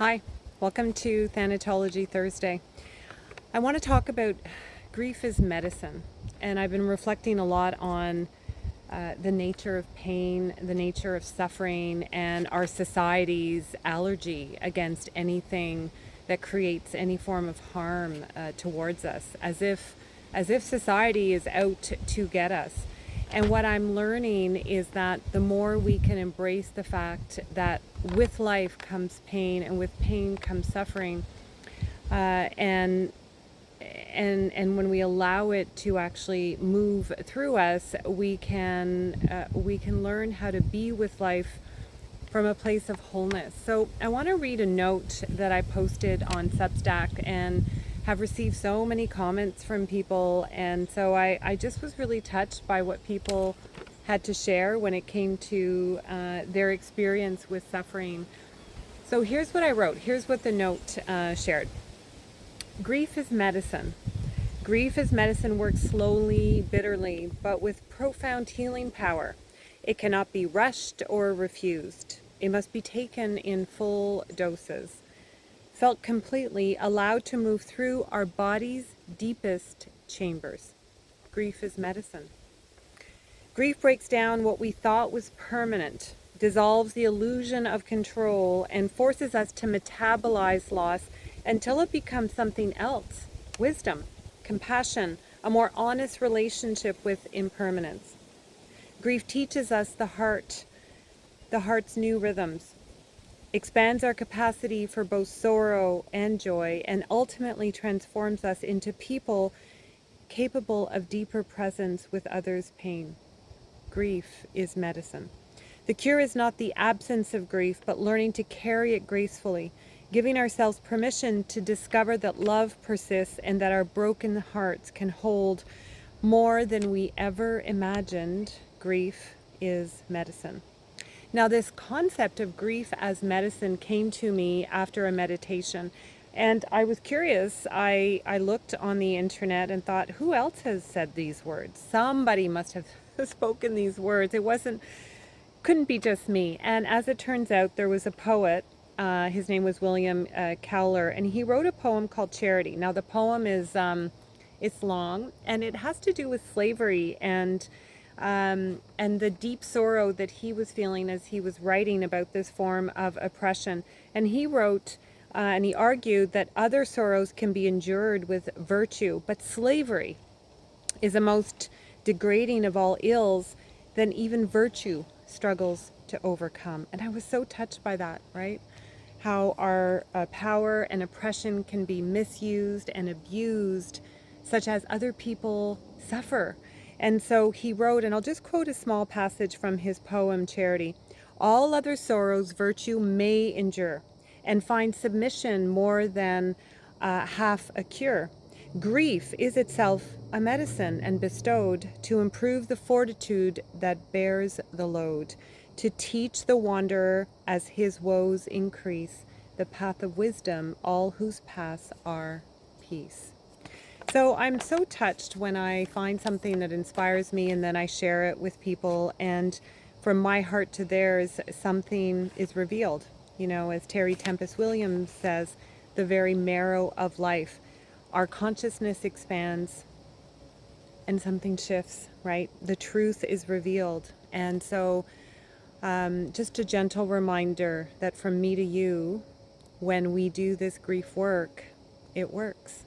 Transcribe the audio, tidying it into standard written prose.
Hi, welcome to Thanatology Thursday. I want to talk about grief as medicine, and I've been reflecting a lot on the nature of pain, the nature of suffering, and our society's allergy against anything that creates any form of harm towards us, as if society is out to get us. And what I'm learning is that the more we can embrace the fact that with life comes pain and with pain comes suffering, and when we allow it to actually move through us, we can learn how to be with life from a place of wholeness. So I want to read a note that I posted on Substack and have received so many comments from people. And so I just was really touched by what people had to share when it came to their experience with suffering. So here's what I wrote. Here's what the note shared. Grief is medicine. Grief as medicine works slowly, bitterly, but with profound healing power. It cannot be rushed or refused. It must be taken in full doses, felt completely, allowed to move through our body's deepest chambers. Grief is medicine. Grief breaks down what we thought was permanent, dissolves the illusion of control, and forces us to metabolize loss until it becomes something else: wisdom, compassion, a more honest relationship with impermanence. Grief teaches us the heart's new rhythms, expands our capacity for both sorrow and joy, and ultimately transforms us into people capable of deeper presence with others' pain. Grief is medicine. The cure is not the absence of grief, but learning to carry it gracefully, giving ourselves permission to discover that love persists and that our broken hearts can hold more than we ever imagined. Grief is medicine. Now, this concept of grief as medicine came to me after a meditation, and I was curious. I looked on the internet and thought, who else has said these words? Somebody must have spoken these words. Couldn't be just me. And as it turns out, there was a poet. His name was William Cowler, and he wrote a poem called Charity. Now, the poem is it's long, and it has to do with slavery and the deep sorrow that he was feeling as he was writing about this form of oppression. And he wrote, and he argued that other sorrows can be endured with virtue, but slavery is the most degrading of all ills that even virtue struggles to overcome. And I was so touched by that, right? How our power and oppression can be misused and abused, such as other people suffer. And so he wrote, and I'll just quote a small passage from his poem, Charity. All other sorrows virtue may endure, and find submission more than half a cure. Grief is itself a medicine, and bestowed to improve the fortitude that bears the load, to teach the wanderer as his woes increase, the path of wisdom, all whose paths are peace. So I'm so touched when I find something that inspires me and then I share it with people, and from my heart to theirs, something is revealed. You know, as Terry Tempest Williams says, the very marrow of life. Our consciousness expands and something shifts, right? The truth is revealed. And so just a gentle reminder that from me to you, when we do this grief work, it works.